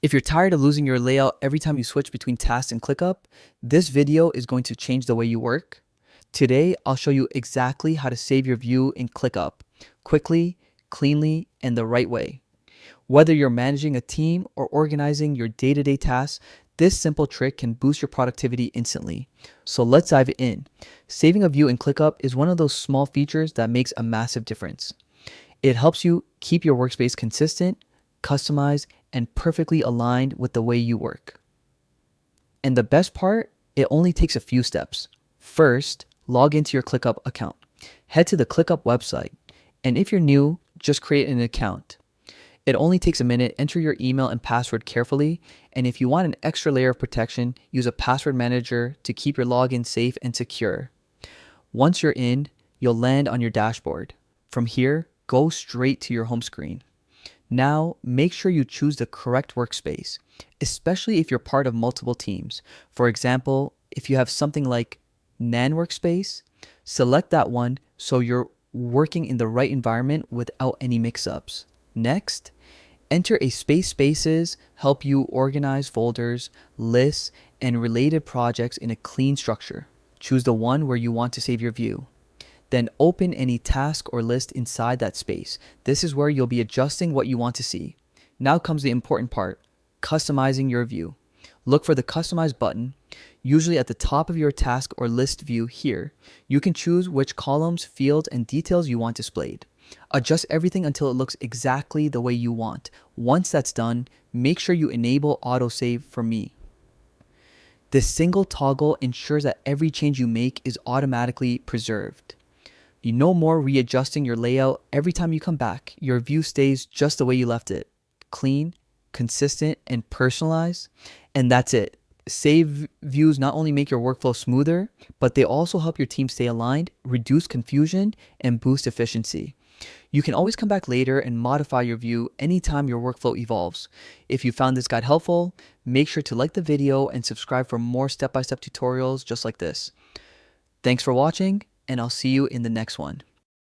If you're tired of losing your layout every time you switch between tasks in ClickUp, this video is going to change the way you work. Today, I'll show you exactly how to save your view in ClickUp quickly, cleanly, and the right way. Whether you're managing a team or organizing your day-to-day tasks, this simple trick can boost your productivity instantly. So let's dive in. Saving a view in ClickUp is one of those small features that makes a massive difference. It helps you keep your workspace consistent, customized, and perfectly aligned with the way you work. And the best part, it only takes a few steps. First, log into your ClickUp account. Head to the ClickUp website, and if you're new, just create an account. It only takes a minute. Enter your email and password carefully, and if you want an extra layer of protection, use a password manager to keep your login safe and secure. Once you're in, you'll land on your dashboard. From here, go straight to your home screen. Now, make sure you choose the correct workspace, especially if you're part of multiple teams. For example, if you have something like NaN workspace, select that one so you're working in the right environment without any mix-ups. Next, enter a spaces help you organize folders, lists, and related projects in a clean structure. Choose the one where you want to save your view. Then open any task or list inside that space. This is where you'll be adjusting what you want to see. Now comes the important part, customizing your view. Look for the Customize button, usually at the top of your task or list view here. You can choose which columns, fields, and details you want displayed. Adjust everything until it looks exactly the way you want. Once that's done, make sure you enable autosave for me. This single toggle ensures that every change you make is automatically preserved. You no more readjusting your layout every time you come back. Your view stays just the way you left it. Clean, consistent, and personalized. And that's it. Save views not only make your workflow smoother, but they also help your team stay aligned, reduce confusion, and boost efficiency. You can always come back later and modify your view anytime your workflow evolves. If you found this guide helpful, make sure to like the video and subscribe for more step-by-step tutorials just like this. Thanks for watching, and I'll see you in the next one.